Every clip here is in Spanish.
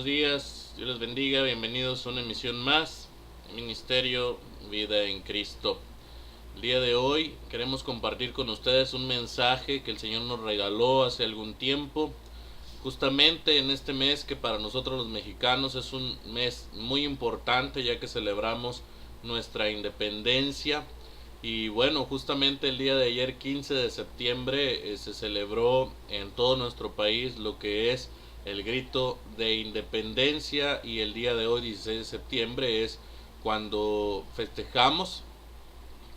buenos días, Dios les bendiga, bienvenidos a una emisión más de Ministerio Vida en Cristo. El día de hoy queremos compartir con ustedes un mensaje que el Señor nos regaló hace algún tiempo, justamente en este mes que para nosotros los mexicanos es un mes muy importante, ya que celebramos nuestra independencia. Y bueno, justamente el día de ayer, 15 de septiembre, se celebró en todo nuestro país lo que es el grito de independencia, y el día de hoy, 16 de septiembre, es cuando festejamos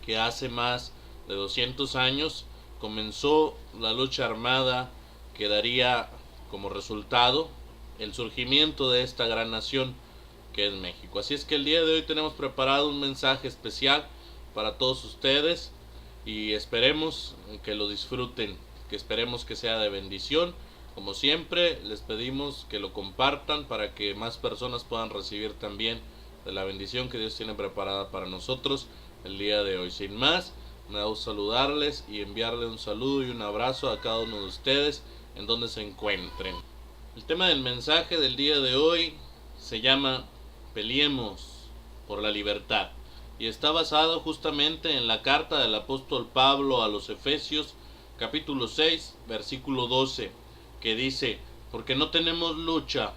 que hace más de 200 años comenzó la lucha armada que daría como resultado el surgimiento de esta gran nación que es México. Así es que el día de hoy tenemos preparado un mensaje especial para todos ustedes y esperemos que lo disfruten, que esperemos que sea de bendición. Como siempre, les pedimos que lo compartan para que más personas puedan recibir también de la bendición que Dios tiene preparada para nosotros el día de hoy. Sin más, me da gusto saludarles y enviarle un saludo y un abrazo a cada uno de ustedes en donde se encuentren. El tema del mensaje del día de hoy se llama Peleemos por la libertad, y está basado justamente en la carta del apóstol Pablo a los Efesios, capítulo 6, versículo 12, que dice: porque no tenemos lucha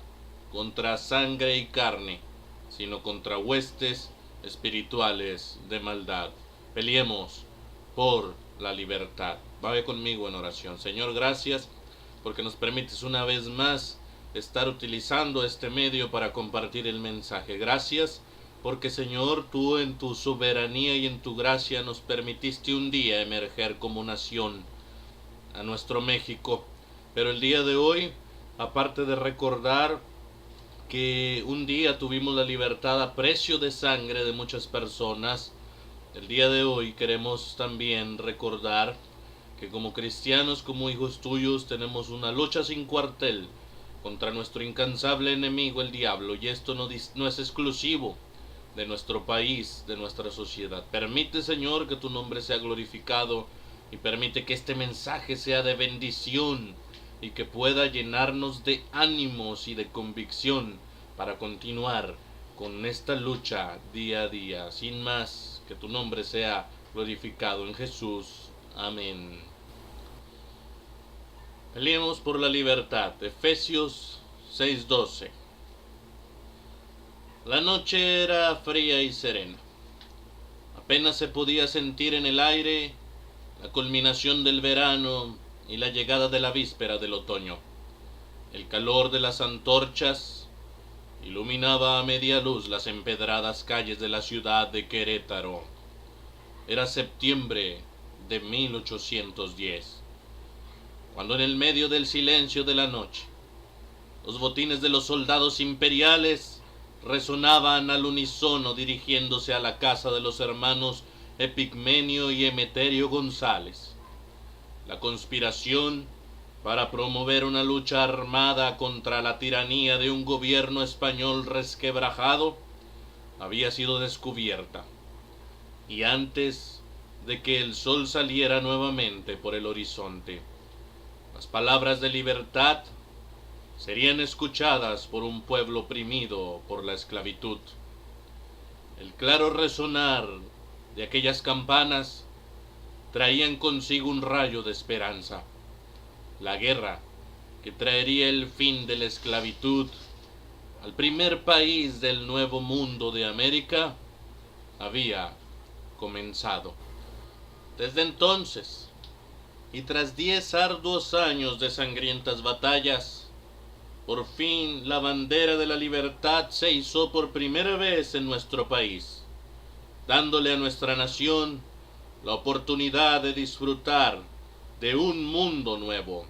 contra sangre y carne, sino contra huestes espirituales de maldad. Peleemos por la libertad. Vaya conmigo en oración. Señor, gracias porque nos permites una vez más estar utilizando este medio para compartir el mensaje. Gracias porque, Señor, tú en tu soberanía y en tu gracia nos permitiste un día emerger como nación a nuestro México. Pero el día de hoy, aparte de recordar que un día tuvimos la libertad a precio de sangre de muchas personas, el día de hoy queremos también recordar que como cristianos, como hijos tuyos, tenemos una lucha sin cuartel contra nuestro incansable enemigo, el diablo, y esto no es exclusivo de nuestro país, de nuestra sociedad. Permite, Señor, que tu nombre sea glorificado y permite que este mensaje sea de bendición y que pueda llenarnos de ánimos y de convicción para continuar con esta lucha día a día. Sin más, que tu nombre sea glorificado en Jesús. Amén. Peleemos por la libertad. Efesios 6:12. La noche era fría y serena. Apenas se podía sentir en el aire la culminación del verano y la llegada de la víspera del otoño. El calor de las antorchas iluminaba a media luz las empedradas calles de la ciudad de Querétaro. Era septiembre de 1810, cuando en el medio del silencio de la noche, los botines de los soldados imperiales resonaban al unísono dirigiéndose a la casa de los hermanos Epigmenio y Emeterio González. La conspiración para promover una lucha armada contra la tiranía de un gobierno español resquebrajado había sido descubierta, y antes de que el sol saliera nuevamente por el horizonte, las palabras de libertad serían escuchadas por un pueblo oprimido por la esclavitud. El claro resonar de aquellas campanas traían consigo un rayo de esperanza. La guerra que traería el fin de la esclavitud al primer país del Nuevo Mundo de América había comenzado. Desde entonces, y tras 10 arduos años de sangrientas batallas, por fin la bandera de la libertad se izó por primera vez en nuestro país, dándole a nuestra nación la oportunidad de disfrutar de un mundo nuevo,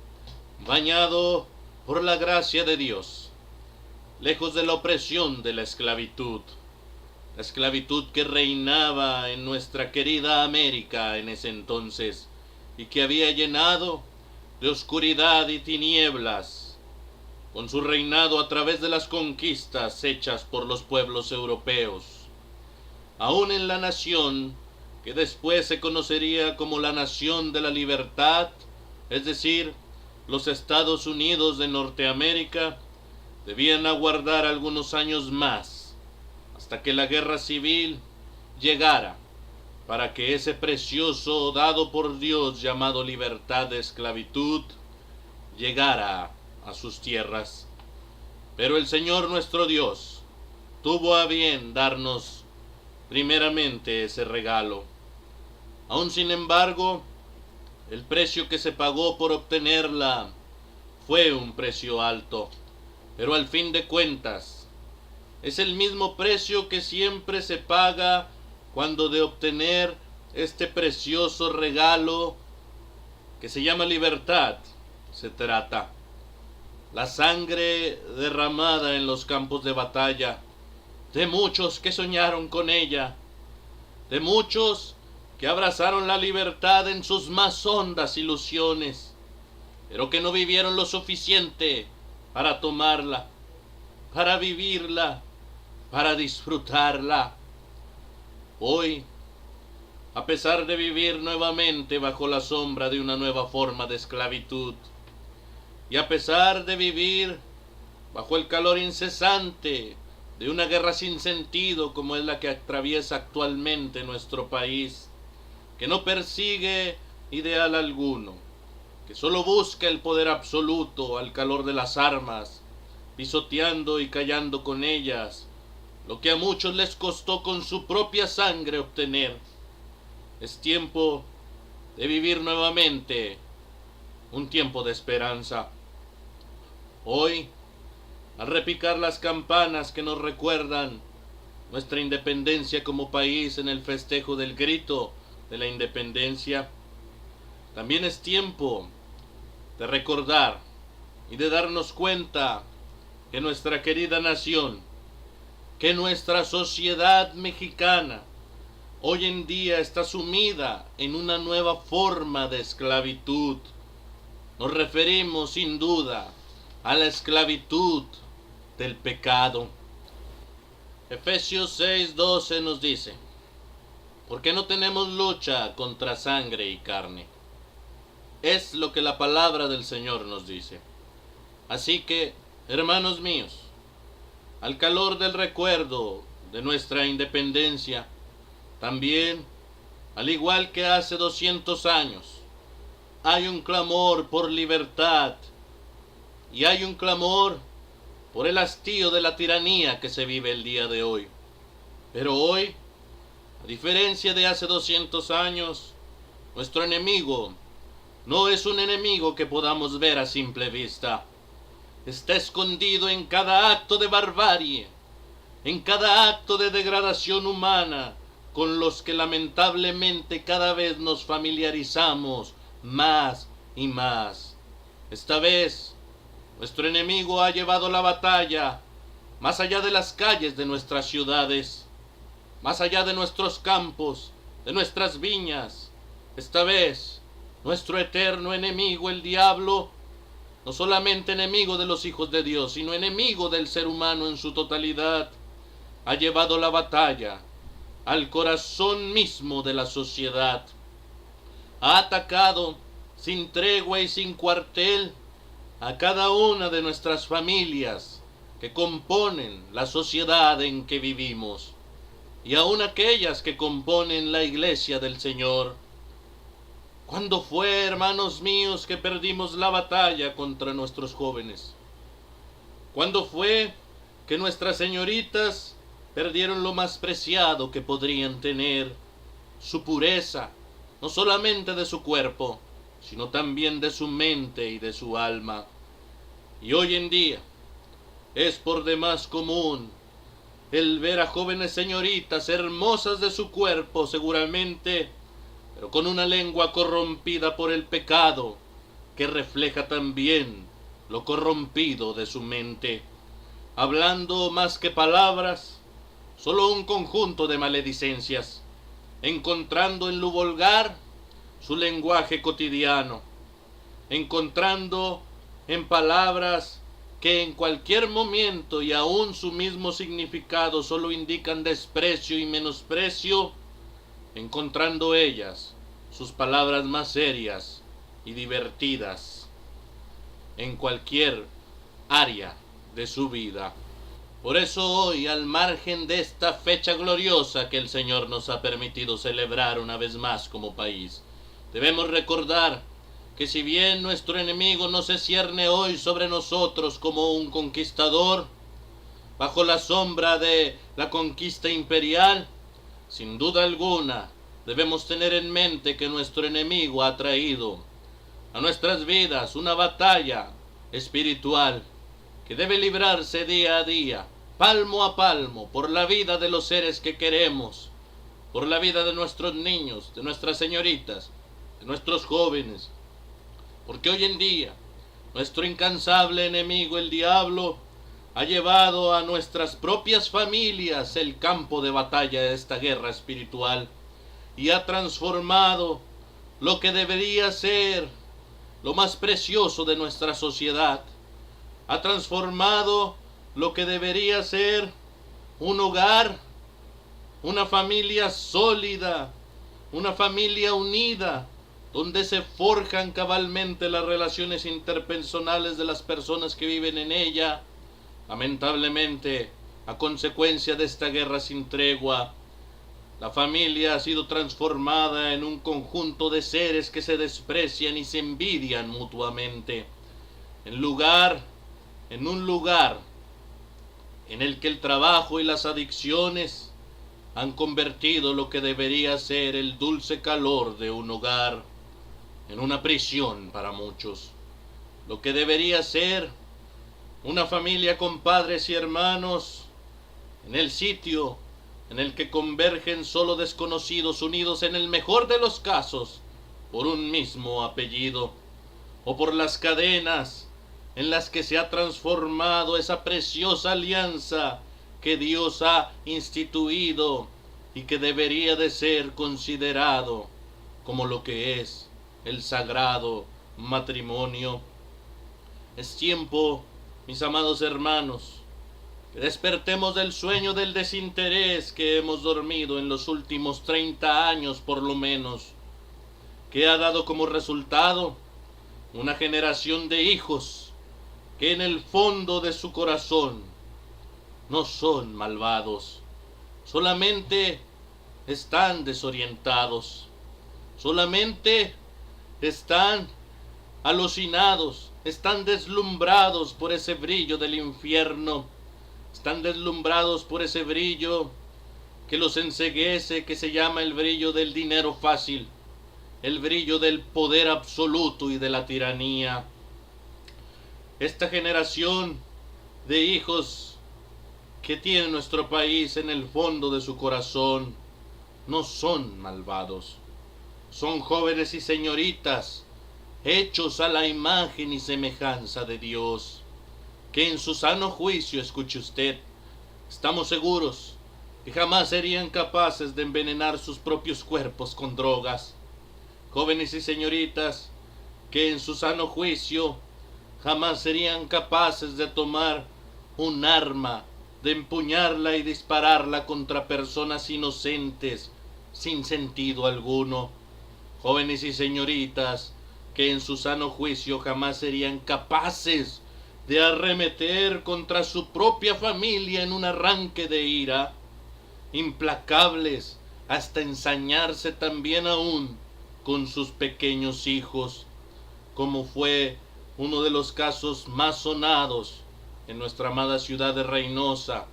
bañado por la gracia de Dios, lejos de la opresión de la esclavitud que reinaba en nuestra querida América en ese entonces y que había llenado de oscuridad y tinieblas con su reinado a través de las conquistas hechas por los pueblos europeos. Aún en la nación que después se conocería como la Nación de la Libertad, es decir, los Estados Unidos de Norteamérica, debían aguardar algunos años más hasta que la guerra civil llegara para que ese precioso dado por Dios llamado libertad de esclavitud llegara a sus tierras. Pero el Señor nuestro Dios tuvo a bien darnos primeramente ese regalo. Aún sin embargo, el precio que se pagó por obtenerla fue un precio alto, pero al fin de cuentas es el mismo precio que siempre se paga cuando de obtener este precioso regalo que se llama libertad se trata. La sangre derramada en los campos de batalla, de muchos que soñaron con ella, de muchos que abrazaron la libertad en sus más hondas ilusiones, pero que no vivieron lo suficiente para tomarla, para vivirla, para disfrutarla. Hoy, a pesar de vivir nuevamente bajo la sombra de una nueva forma de esclavitud, y a pesar de vivir bajo el calor incesante de una guerra sin sentido como es la que atraviesa actualmente nuestro país, que no persigue ideal alguno, que solo busca el poder absoluto al calor de las armas, pisoteando y callando con ellas lo que a muchos les costó con su propia sangre obtener. Es tiempo de vivir nuevamente un tiempo de esperanza. Hoy, al repicar las campanas que nos recuerdan nuestra independencia como país en el festejo del grito de la independencia, también es tiempo de recordar y de darnos cuenta que nuestra querida nación, que nuestra sociedad mexicana hoy en día está sumida en una nueva forma de esclavitud. Nos referimos sin duda a la esclavitud del pecado. Efesios 6:12 nos dice: porque no tenemos lucha contra sangre y carne. Es lo que la palabra del Señor nos dice. Así que, hermanos míos, al calor del recuerdo de nuestra independencia, también, al igual que hace 200 años, hay un clamor por libertad y hay un clamor por el hastío de la tiranía que se vive el día de hoy. Pero hoy, a diferencia de hace 200 años, nuestro enemigo no es un enemigo que podamos ver a simple vista. Está escondido en cada acto de barbarie, en cada acto de degradación humana, con los que lamentablemente cada vez nos familiarizamos más y más. Esta vez, nuestro enemigo ha llevado la batalla más allá de las calles de nuestras ciudades, más allá de nuestros campos, de nuestras viñas. Esta vez, nuestro eterno enemigo, el diablo, no solamente enemigo de los hijos de Dios, sino enemigo del ser humano en su totalidad, ha llevado la batalla al corazón mismo de la sociedad. Ha atacado sin tregua y sin cuartel a cada una de nuestras familias que componen la sociedad en que vivimos, y aun aquellas que componen la iglesia del Señor. ¿Cuándo fue, hermanos míos, que perdimos la batalla contra nuestros jóvenes? ¿Cuándo fue que nuestras señoritas perdieron lo más preciado que podrían tener? Su pureza, no solamente de su cuerpo, sino también de su mente y de su alma. Y hoy en día es por demás común el ver a jóvenes señoritas hermosas de su cuerpo seguramente, pero con una lengua corrompida por el pecado, que refleja también lo corrompido de su mente, hablando más que palabras, solo un conjunto de maledicencias, encontrando en lo vulgar su lenguaje cotidiano, encontrando en palabras que en cualquier momento y aún su mismo significado solo indican desprecio y menosprecio, encontrando ellas sus palabras más serias y divertidas en cualquier área de su vida. Por eso hoy, al margen de esta fecha gloriosa que el Señor nos ha permitido celebrar una vez más como país, debemos recordar que si bien nuestro enemigo no se cierne hoy sobre nosotros como un conquistador, bajo la sombra de la conquista imperial, sin duda alguna debemos tener en mente que nuestro enemigo ha traído a nuestras vidas una batalla espiritual que debe librarse día a día, palmo a palmo, por la vida de los seres que queremos, por la vida de nuestros niños, de nuestras señoritas, de nuestros jóvenes. Porque hoy en día nuestro incansable enemigo, el diablo, ha llevado a nuestras propias familias el campo de batalla de esta guerra espiritual y ha transformado lo que debería ser lo más precioso de nuestra sociedad. Ha transformado lo que debería ser un hogar, una familia sólida, una familia unida, donde se forjan cabalmente las relaciones interpersonales de las personas que viven en ella. Lamentablemente, a consecuencia de esta guerra sin tregua, la familia ha sido transformada en un conjunto de seres que se desprecian y se envidian mutuamente, en un lugar en el que el trabajo y las adicciones han convertido lo que debería ser el dulce calor de un hogar en una prisión para muchos. Lo que debería ser una familia con padres y hermanos en el sitio en el que convergen solo desconocidos unidos en el mejor de los casos por un mismo apellido, o por las cadenas en las que se ha transformado esa preciosa alianza que Dios ha instituido y que debería de ser considerado como lo que es el sagrado matrimonio. Es tiempo, mis amados hermanos, que despertemos del sueño del desinterés que hemos dormido en los últimos 30 años por lo menos, que ha dado como resultado una generación de hijos que en el fondo de su corazón no son malvados, solamente están desorientados, solamente están alucinados, están deslumbrados por ese brillo del infierno, están deslumbrados por ese brillo que los enceguece, que se llama el brillo del dinero fácil, el brillo del poder absoluto y de la tiranía. Esta generación de hijos que tiene nuestro país en el fondo de su corazón no son malvados, son jóvenes y señoritas hechos a la imagen y semejanza de Dios, que en su sano juicio, escuche usted, estamos seguros que jamás serían capaces de envenenar sus propios cuerpos con drogas. Jóvenes y señoritas que en su sano juicio jamás serían capaces de tomar un arma, de empuñarla y dispararla contra personas inocentes sin sentido alguno. Jóvenes y señoritas que en su sano juicio jamás serían capaces de arremeter contra su propia familia en un arranque de ira, implacables hasta ensañarse también aún con sus pequeños hijos, como fue uno de los casos más sonados en nuestra amada ciudad de Reynosa,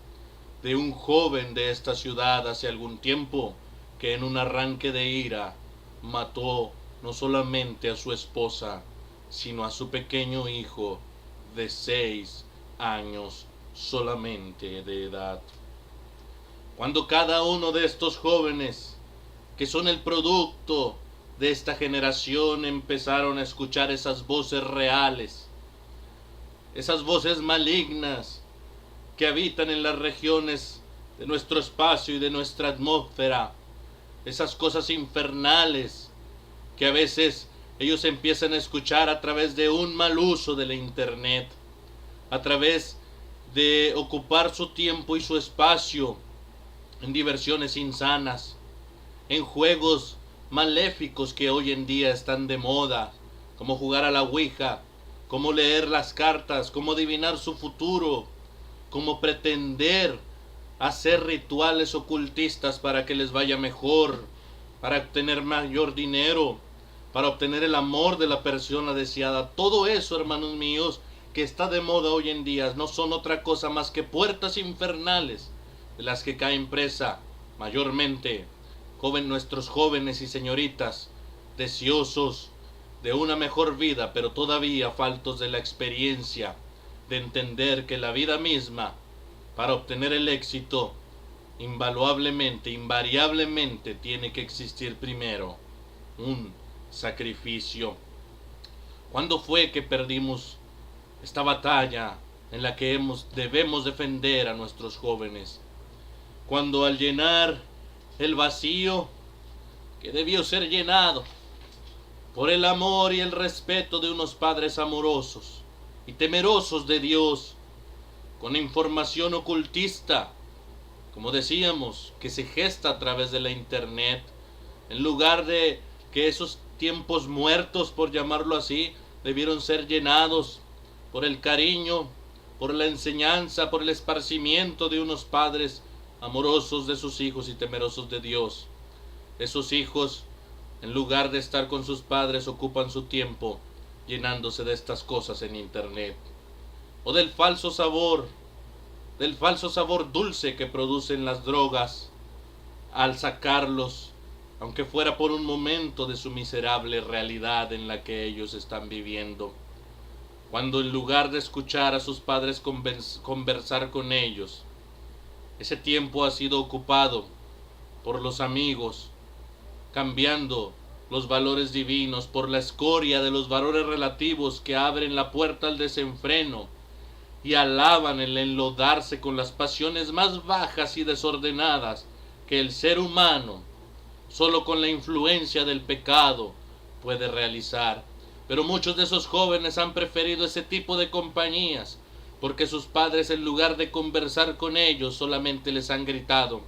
de un joven de esta ciudad hace algún tiempo que en un arranque de ira mató no solamente a su esposa, sino a su pequeño hijo de 6 años solamente de edad. Cuando cada uno de estos jóvenes, que son el producto de esta generación, empezaron a escuchar esas voces reales, esas voces malignas que habitan en las regiones de nuestro espacio y de nuestra atmósfera, esas cosas infernales que a veces ellos empiezan a escuchar a través de un mal uso de la internet, a través de ocupar su tiempo y su espacio en diversiones insanas, en juegos maléficos que hoy en día están de moda, como jugar a la ouija, cómo leer las cartas, cómo adivinar su futuro, cómo pretender hacer rituales ocultistas para que les vaya mejor, para obtener mayor dinero, para obtener el amor de la persona deseada. Todo eso, hermanos míos, que está de moda hoy en día, no son otra cosa más que puertas infernales de las que caen presa mayormente nuestros jóvenes y señoritas deseosos de una mejor vida, pero todavía faltos de la experiencia de entender que la vida misma, para obtener el éxito, invaluablemente, invariablemente tiene que existir primero un sacrificio. ¿Cuándo fue que perdimos esta batalla en la que debemos defender a nuestros jóvenes? Cuando al llenar el vacío que debió ser llenado por el amor y el respeto de unos padres amorosos y temerosos de Dios, con información ocultista, como decíamos, que se gesta a través de la internet, en lugar de que esos tiempos muertos, por llamarlo así, debieron ser llenados por el cariño, por la enseñanza, por el esparcimiento de unos padres amorosos de sus hijos y temerosos de Dios. Esos hijos, en lugar de estar con sus padres, ocupan su tiempo llenándose de estas cosas en internet, o del falso sabor dulce que producen las drogas al sacarlos, aunque fuera por un momento, de su miserable realidad en la que ellos están viviendo. Cuando en lugar de escuchar a sus padres conversar con ellos, ese tiempo ha sido ocupado por los amigos, cambiando los valores divinos por la escoria de los valores relativos que abren la puerta al desenfreno y alaban el enlodarse con las pasiones más bajas y desordenadas que el ser humano, solo con la influencia del pecado, puede realizar. Pero muchos de esos jóvenes han preferido ese tipo de compañías porque sus padres, en lugar de conversar con ellos, solamente les han gritado.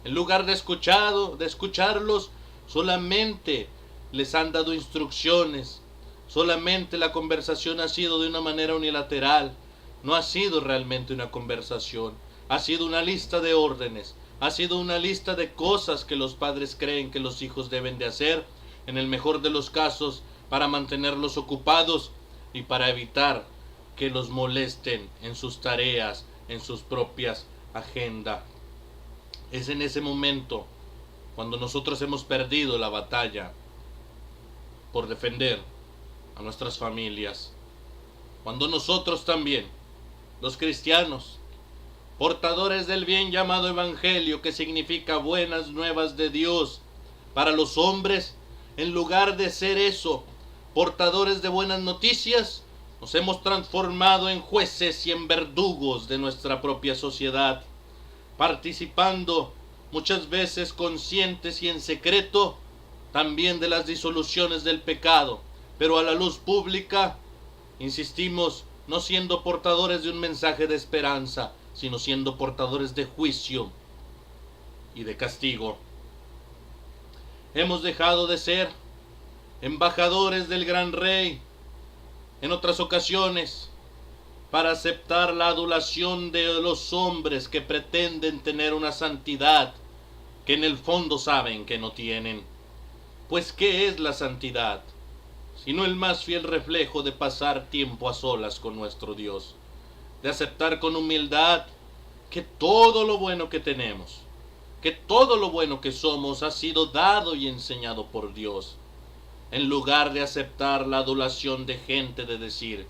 En lugar de escucharlos, solamente les han dado instrucciones. Solamente la conversación ha sido de una manera unilateral. No ha sido realmente una conversación. Ha sido una lista de órdenes. Ha sido una lista de cosas que los padres creen que los hijos deben de hacer, en el mejor de los casos, para mantenerlos ocupados y para evitar que los molesten en sus tareas, en sus propias agendas. Es en ese momento cuando nosotros hemos perdido la batalla por defender a nuestras familias. Cuando nosotros también, los cristianos, portadores del bien llamado evangelio, que significa buenas nuevas de Dios para los hombres, en lugar de ser eso, portadores de buenas noticias, nos hemos transformado en jueces y en verdugos de nuestra propia sociedad, participando muchas veces conscientes y en secreto también de las disoluciones del pecado, pero a la luz pública, insistimos, no siendo portadores de un mensaje de esperanza, sino siendo portadores de juicio y de castigo. Hemos dejado de ser embajadores del gran rey en otras ocasiones para aceptar la adulación de los hombres que pretenden tener una santidad que en el fondo saben que no tienen. Pues ¿qué es la santidad? Sino el más fiel reflejo de pasar tiempo a solas con nuestro Dios, de aceptar con humildad que todo lo bueno que tenemos, que todo lo bueno que somos ha sido dado y enseñado por Dios, en lugar de aceptar la adulación de gente, de decir,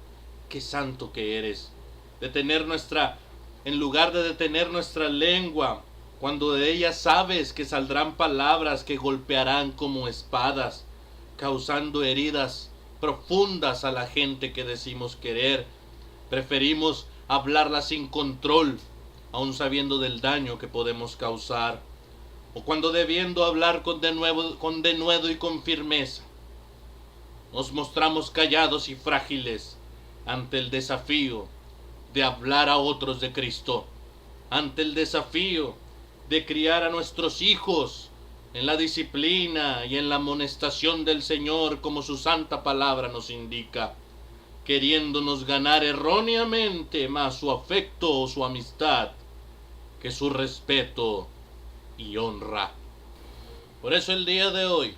qué santo que eres, en lugar de detener nuestra lengua, cuando de ella sabes que saldrán palabras que golpearán como espadas, causando heridas profundas a la gente que decimos querer. Preferimos hablarla sin control, aun sabiendo del daño que podemos causar. O cuando debiendo hablar con denuedo y con firmeza, nos mostramos callados y frágiles ante el desafío de hablar a otros de Cristo, ante el desafío de criar a nuestros hijos en la disciplina y en la amonestación del Señor, como su santa palabra nos indica. queriéndonos ganar erróneamente más su afecto o su amistad que su respeto y honra. Por eso el día de hoy,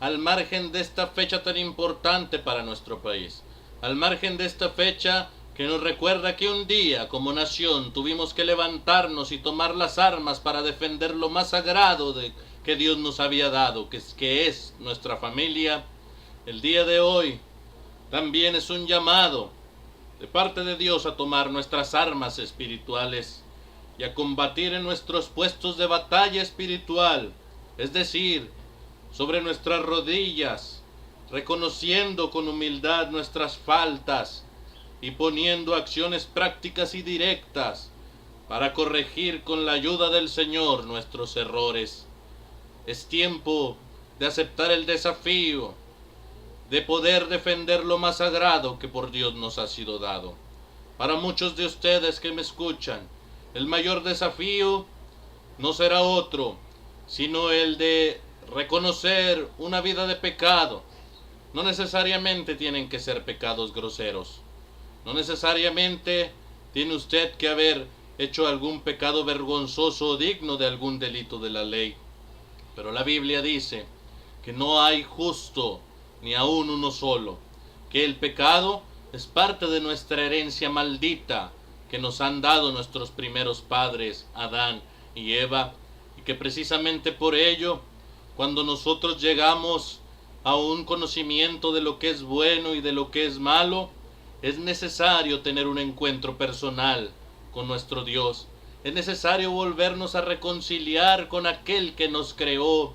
al margen de esta fecha tan importante para nuestro país, al margen de esta fecha que nos recuerda que un día como nación tuvimos que levantarnos y tomar las armas para defender lo más sagrado que Dios nos había dado, que es nuestra familia, el día de hoy también es un llamado de parte de Dios a tomar nuestras armas espirituales y a combatir en nuestros puestos de batalla espiritual, es decir, sobre nuestras rodillas, reconociendo con humildad nuestras faltas y poniendo acciones prácticas y directas para corregir con la ayuda del Señor nuestros errores. Es tiempo de aceptar el desafío de poder defender lo más sagrado que por Dios nos ha sido dado. Para muchos de ustedes que me escuchan, el mayor desafío no será otro, sino el de reconocer una vida de pecado. No necesariamente tienen que ser pecados groseros. No necesariamente tiene usted que haber hecho algún pecado vergonzoso o digno de algún delito de la ley. Pero la Biblia dice que no hay justo ni aún uno solo, que el pecado es parte de nuestra herencia maldita que nos han dado nuestros primeros padres, Adán y Eva, y que precisamente por ello, cuando nosotros llegamos a un conocimiento de lo que es bueno y de lo que es malo, es necesario tener un encuentro personal con nuestro Dios. Es necesario volvernos a reconciliar con aquel que nos creó,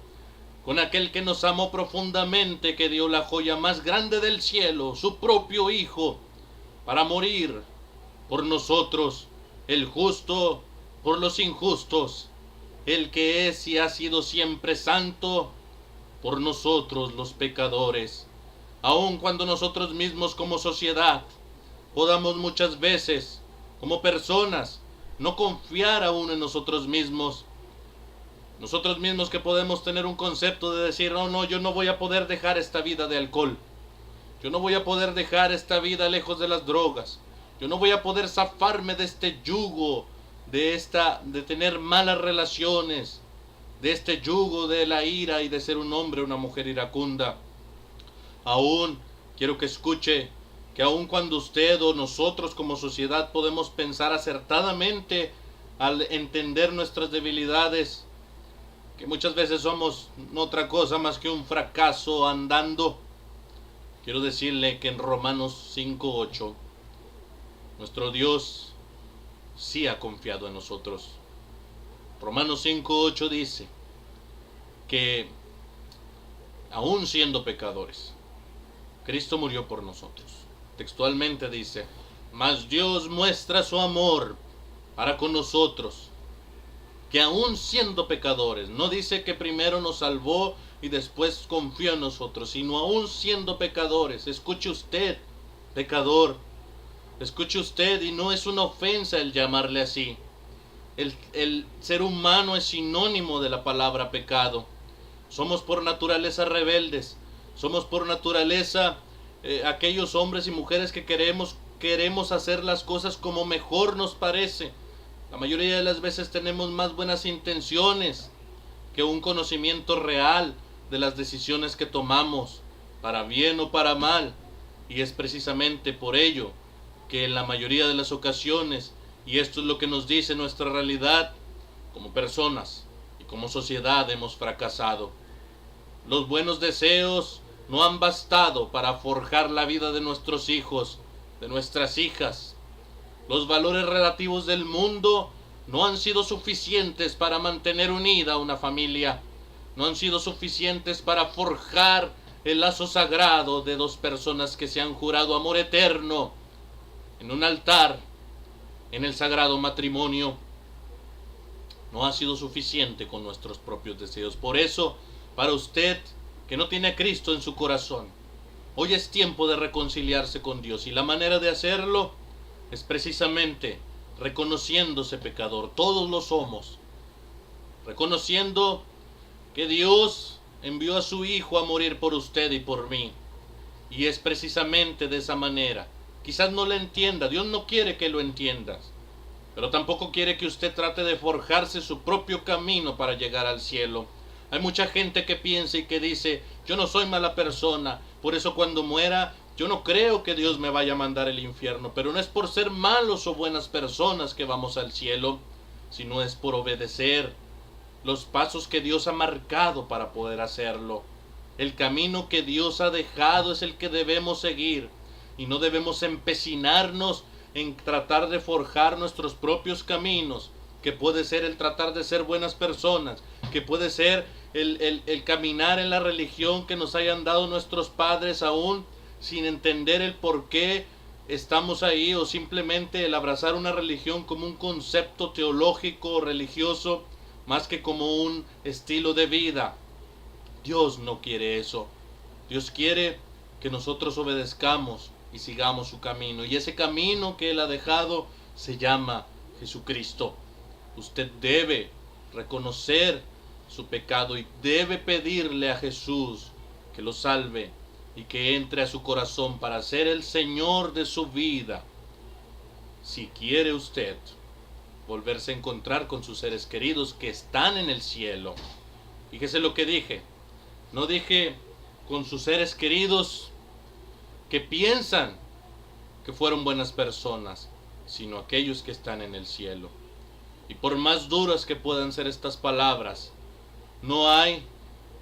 con aquel que nos amó profundamente, que dio la joya más grande del cielo, su propio Hijo, para morir por nosotros, el justo por los injustos, el que es y ha sido siempre santo por nosotros los pecadores. Aun cuando nosotros mismos como sociedad podamos muchas veces, como personas, no confiar aún en nosotros mismos que podemos tener un concepto de decir, no, yo no voy a poder dejar esta vida de alcohol, yo no voy a poder dejar esta vida lejos de las drogas, yo no voy a poder zafarme de este yugo, de tener malas relaciones, de este yugo de la ira y de ser un hombre o una mujer iracunda. Aún quiero que escuche que aun cuando usted o nosotros como sociedad podemos pensar acertadamente al entender nuestras debilidades, que muchas veces somos no otra cosa más que un fracaso andando, quiero decirle que en Romanos 5:8 nuestro Dios sí ha confiado en nosotros. Romanos 5:8 dice que aún siendo pecadores, Cristo murió por nosotros. Textualmente dice, mas Dios muestra su amor para con nosotros, que aún siendo pecadores, no dice que primero nos salvó y después confió en nosotros, sino aún siendo pecadores. Escuche usted, pecador, escuche usted, y no es una ofensa el llamarle así. El ser humano es sinónimo de la palabra pecado. Somos por naturaleza rebeldes, somos por naturaleza aquellos hombres y mujeres que queremos hacer las cosas como mejor nos parece. La mayoría de las veces tenemos más buenas intenciones que un conocimiento real de las decisiones que tomamos, para bien o para mal. Y es precisamente por ello que en la mayoría de las ocasiones, y esto es lo que nos dice nuestra realidad, como personas y como sociedad hemos fracasado. Los buenos deseos no han bastado para forjar la vida de nuestros hijos, de nuestras hijas. Los valores relativos del mundo no han sido suficientes para mantener unida una familia. No han sido suficientes para forjar el lazo sagrado de dos personas que se han jurado amor eterno en un altar, en el sagrado matrimonio. No ha sido suficiente con nuestros propios deseos. Por eso, para usted que no tiene a Cristo en su corazón, hoy es tiempo de reconciliarse con Dios, y la manera de hacerlo es precisamente reconociéndose pecador. Todos lo somos. Reconociendo que Dios envió a su Hijo a morir por usted y por mí. Y es precisamente de esa manera. Quizás no la entienda, Dios no quiere que lo entiendas, pero tampoco quiere que usted trate de forjarse su propio camino para llegar al cielo. Hay mucha gente que piensa y que dice, yo no soy mala persona, por eso cuando muera yo no creo que Dios me vaya a mandar al infierno. Pero no es por ser malos o buenas personas que vamos al cielo, sino es por obedecer los pasos que Dios ha marcado para poder hacerlo. El camino que Dios ha dejado es el que debemos seguir, y no debemos empecinarnos en tratar de forjar nuestros propios caminos, que puede ser el tratar de ser buenas personas, que puede ser el caminar en la religión que nos hayan dado nuestros padres aún sin entender el por qué estamos ahí, o simplemente el abrazar una religión como un concepto teológico o religioso más que como un estilo de vida. Dios no quiere eso. Dios quiere que nosotros obedezcamos y sigamos su camino, y ese camino que Él ha dejado se llama Jesucristo. Usted debe reconocer su pecado y debe pedirle a Jesús que lo salve y que entre a su corazón para ser el Señor de su vida. Si quiere usted volverse a encontrar con sus seres queridos que están en el cielo. Fíjese lo que dije. No dije con sus seres queridos que piensan que fueron buenas personas, sino aquellos que están en el cielo. Y por más duras que puedan ser estas palabras, no hay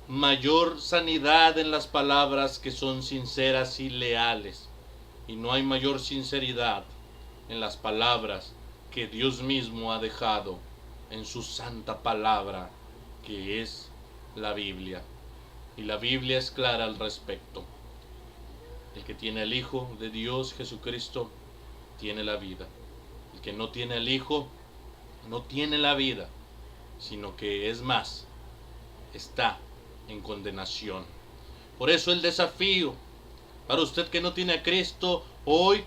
mayor sanidad en las palabras que son sinceras y leales. Y no hay mayor sinceridad en las palabras que Dios mismo ha dejado en su santa palabra, que es la Biblia. Y la Biblia es clara al respecto. El que tiene al Hijo de Dios, Jesucristo, tiene la vida. El que no tiene al Hijo, no tiene la vida, sino que es más, está en condenación. Por eso el desafío para usted que no tiene a Cristo hoy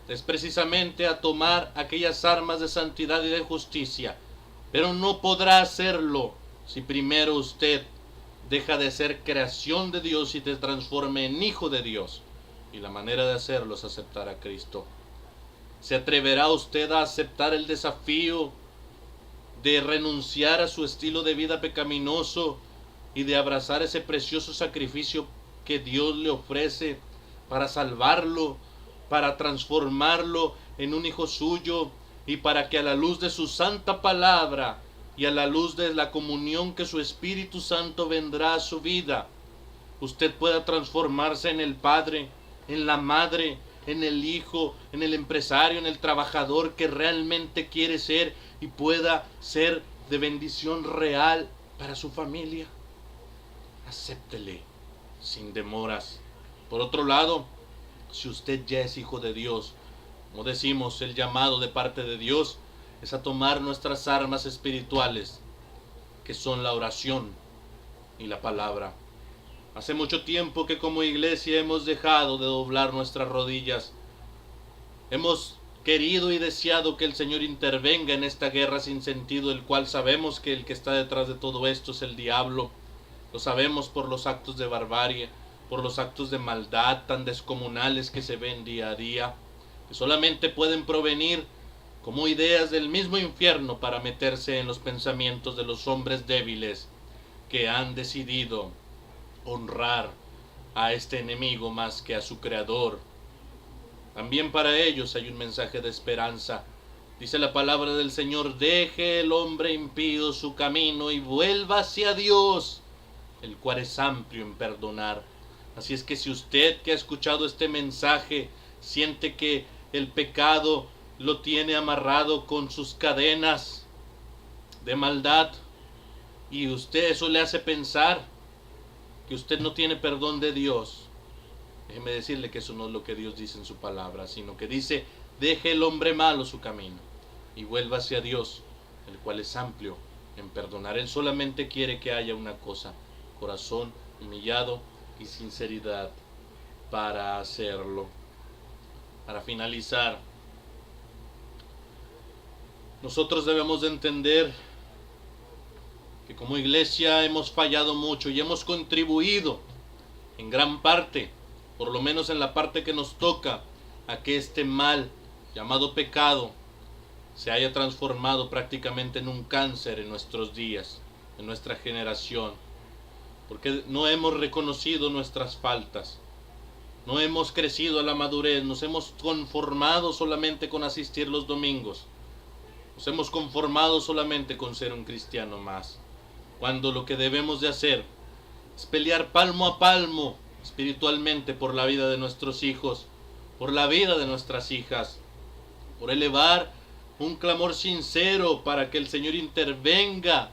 es precisamente a tomar aquellas armas de santidad y de justicia. Pero no podrá hacerlo si primero usted deja de ser creación de Dios y se transforme en hijo de Dios. Y la manera de hacerlo es aceptar a Cristo. ¿Se atreverá usted a aceptar el desafío de renunciar a su estilo de vida pecaminoso y de abrazar ese precioso sacrificio que Dios le ofrece para salvarlo, para transformarlo en un hijo suyo, y para que a la luz de su santa palabra y a la luz de la comunión que su Espíritu Santo vendrá a su vida, usted pueda transformarse en el Padre, en la madre, en el hijo, en el empresario, en el trabajador que realmente quiere ser, y pueda ser de bendición real para su familia? Acéptele sin demoras. Por otro lado, si usted ya es hijo de Dios, como decimos, el llamado de parte de Dios es a tomar nuestras armas espirituales, que son la oración y la palabra. Hace mucho tiempo que como iglesia hemos dejado de doblar nuestras rodillas. Hemos querido y deseado que el Señor intervenga en esta guerra sin sentido, el cual sabemos que el que está detrás de todo esto es el diablo. Lo sabemos por los actos de barbarie, por los actos de maldad tan descomunales que se ven día a día, que solamente pueden provenir como ideas del mismo infierno para meterse en los pensamientos de los hombres débiles que han decidido honrar a este enemigo más que a su creador. También para ellos hay un mensaje de esperanza. Dice la palabra del Señor: deje el hombre impío su camino y vuelva hacia Dios, el cual es amplio en perdonar. Así es que si usted que ha escuchado este mensaje siente que el pecado lo tiene amarrado con sus cadenas de maldad, y usted eso le hace pensar que usted no tiene perdón de Dios, déjeme decirle que eso no es lo que Dios dice en su palabra, sino que dice: deje el hombre malo su camino y vuelva hacia Dios, el cual es amplio en perdonar. Él solamente quiere que haya una cosa: corazón humillado y sinceridad para hacerlo. Para finalizar, nosotros debemos de entender que como iglesia hemos fallado mucho y hemos contribuido en gran parte por lo menos en la parte que nos toca, a que este mal llamado pecado se haya transformado prácticamente en un cáncer en nuestros días, en nuestra generación, porque no hemos reconocido nuestras faltas, no hemos crecido a la madurez, nos hemos conformado solamente con asistir los domingos, nos hemos conformado solamente con ser un cristiano más, cuando lo que debemos de hacer es pelear palmo a palmo espiritualmente por la vida de nuestros hijos, por la vida de nuestras hijas, por elevar un clamor sincero para que el Señor intervenga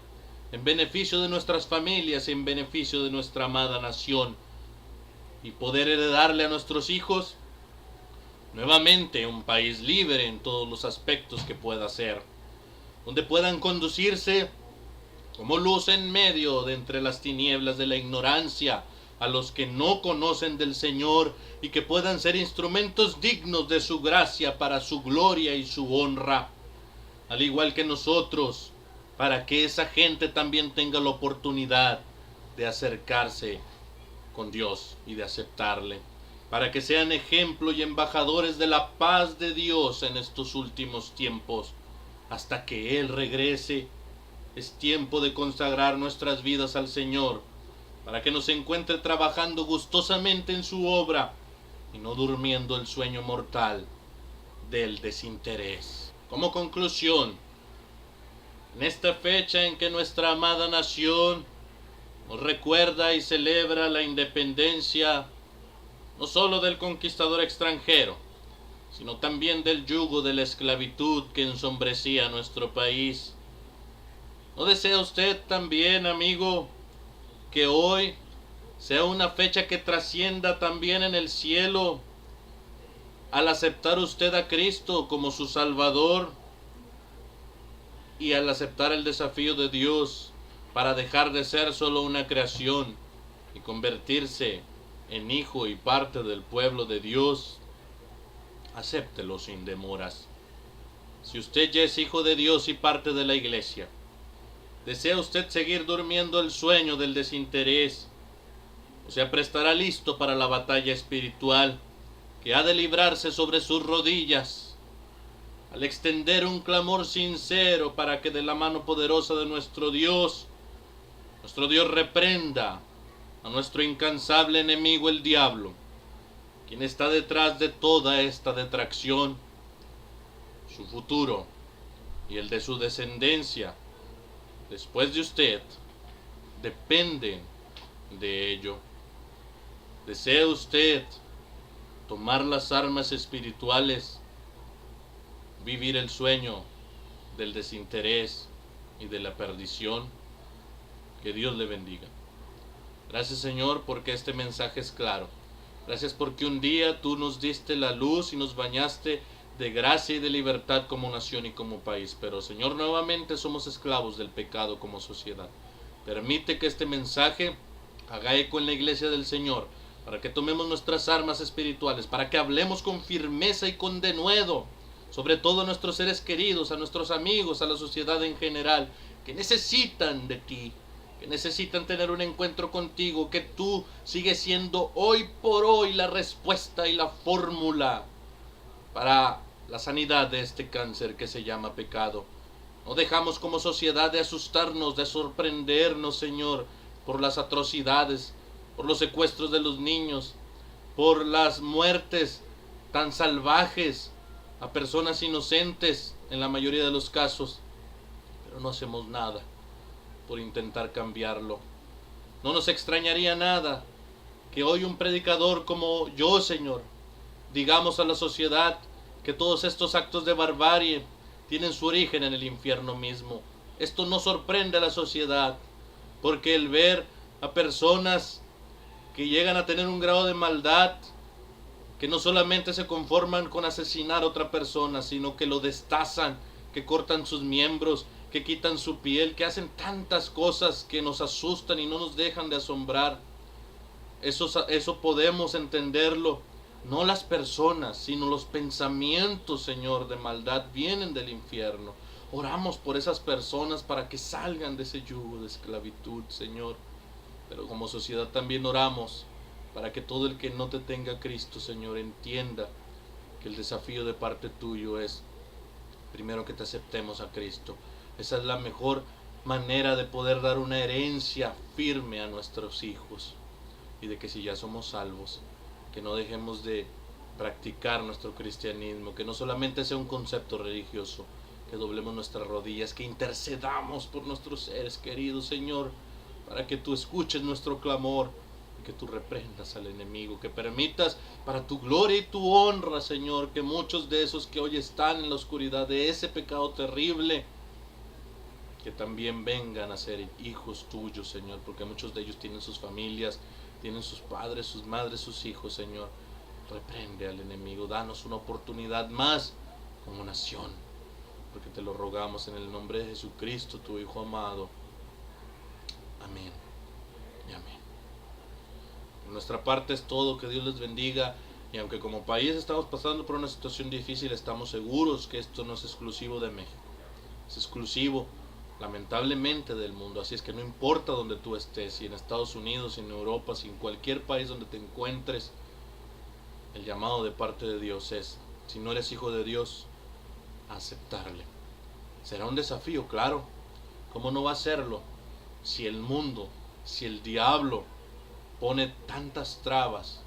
en beneficio de nuestras familias, en beneficio de nuestra amada nación, y poder heredarle a nuestros hijos nuevamente un país libre en todos los aspectos que pueda ser, donde puedan conducirse como luz en medio de entre las tinieblas de la ignorancia a los que no conocen del Señor, y que puedan ser instrumentos dignos de su gracia para su gloria y su honra, al igual que nosotros, para que esa gente también tenga la oportunidad de acercarse con Dios y de aceptarle, para que sean ejemplo y embajadores de la paz de Dios en estos últimos tiempos, hasta que Él regrese. Es tiempo de consagrar nuestras vidas al Señor, para que nos encuentre trabajando gustosamente en su obra y no durmiendo el sueño mortal del desinterés. Como conclusión, en esta fecha en que nuestra amada nación nos recuerda y celebra la independencia no solo del conquistador extranjero, sino también del yugo de la esclavitud que ensombrecía nuestro país, ¿no desea usted también, amigo, que hoy sea una fecha que trascienda también en el cielo, al aceptar usted a Cristo como su Salvador y al aceptar el desafío de Dios para dejar de ser solo una creación y convertirse en hijo y parte del pueblo de Dios? Acéptelo sin demoras. Si usted ya es hijo de Dios y parte de la iglesia, ¿desea usted seguir durmiendo el sueño del desinterés? ¿O se aprestará listo para la batalla espiritual que ha de librarse sobre sus rodillas, al extender un clamor sincero para que de la mano poderosa de nuestro Dios reprenda a nuestro incansable enemigo el diablo, quien está detrás de toda esta detracción? Su futuro y el de su descendencia después de usted dependen de ello. ¿Desea usted tomar las armas espirituales, vivir el sueño del desinterés y de la perdición? Que Dios le bendiga. Gracias, Señor, porque este mensaje es claro. Gracias porque un día tú nos diste la luz y nos bañaste de gracia y de libertad como nación y como país. Pero, Señor, nuevamente somos esclavos del pecado como sociedad. Permite que este mensaje haga eco en la iglesia del Señor, para que tomemos nuestras armas espirituales, para que hablemos con firmeza y con denuedo, sobre todo a nuestros seres queridos, a nuestros amigos, a la sociedad en general, que necesitan de ti, que necesitan tener un encuentro contigo, que tú sigues siendo hoy por hoy la respuesta y la fórmula para la sanidad de este cáncer que se llama pecado. No dejamos como sociedad de asustarnos, de sorprendernos, Señor, por las atrocidades, por los secuestros de los niños, por las muertes tan salvajes a personas inocentes en la mayoría de los casos, pero no hacemos nada por intentar cambiarlo. No nos extrañaría nada que hoy un predicador como yo, Señor, digamos a la sociedad que todos estos actos de barbarie tienen su origen en el infierno mismo. Esto no sorprende a la sociedad, porque el ver a personas que llegan a tener un grado de maldad, que no solamente se conforman con asesinar a otra persona, sino que lo destazan, que cortan sus miembros, que quitan su piel, que hacen tantas cosas que nos asustan y no nos dejan de asombrar. Eso podemos entenderlo. No las personas, sino los pensamientos, Señor, de maldad vienen del infierno. Oramos por esas personas para que salgan de ese yugo de esclavitud, Señor. Pero como sociedad también oramos para que todo el que no te tenga a Cristo, Señor, entienda que el desafío de parte tuyo es primero que te aceptemos a Cristo. Esa es la mejor manera de poder dar una herencia firme a nuestros hijos, y de que si ya somos salvos, que no dejemos de practicar nuestro cristianismo, que no solamente sea un concepto religioso, que doblemos nuestras rodillas, que intercedamos por nuestros seres queridos, Señor, para que tú escuches nuestro clamor, y que tú reprendas al enemigo, que permitas para tu gloria y tu honra, Señor, que muchos de esos que hoy están en la oscuridad de ese pecado terrible, que también vengan a ser hijos tuyos, Señor, porque muchos de ellos tienen sus familias, tienen sus padres, sus madres, sus hijos, Señor. Reprende al enemigo, danos una oportunidad más como nación, porque te lo rogamos en el nombre de Jesucristo, tu Hijo amado. Amén y amén. De nuestra parte es todo, que Dios les bendiga, y aunque como país estamos pasando por una situación difícil, estamos seguros que esto no es exclusivo de México, es exclusivo lamentablemente del mundo, así es que no importa donde tú estés, si en Estados Unidos, si en Europa, si en cualquier país donde te encuentres, el llamado de parte de Dios es, si no eres hijo de Dios, aceptarle. Será un desafío, claro. ¿Cómo no va a serlo si el mundo, si el diablo pone tantas trabas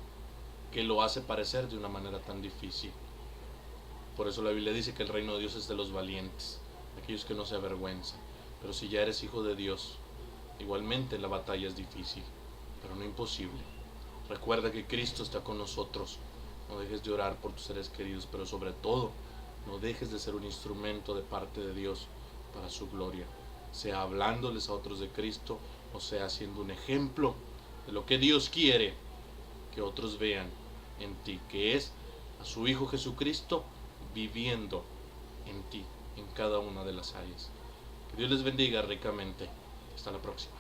que lo hace parecer de una manera tan difícil? Por eso la Biblia dice que el reino de Dios es de los valientes, de aquellos que no se avergüenzan. Pero si ya eres hijo de Dios, igualmente la batalla es difícil, pero no imposible. Recuerda que Cristo está con nosotros. No dejes de orar por tus seres queridos, pero sobre todo, no dejes de ser un instrumento de parte de Dios para su gloria, sea hablándoles a otros de Cristo, o sea siendo un ejemplo de lo que Dios quiere que otros vean en ti, que es a su Hijo Jesucristo viviendo en ti, en cada una de las áreas. Que Dios les bendiga ricamente. Hasta la próxima.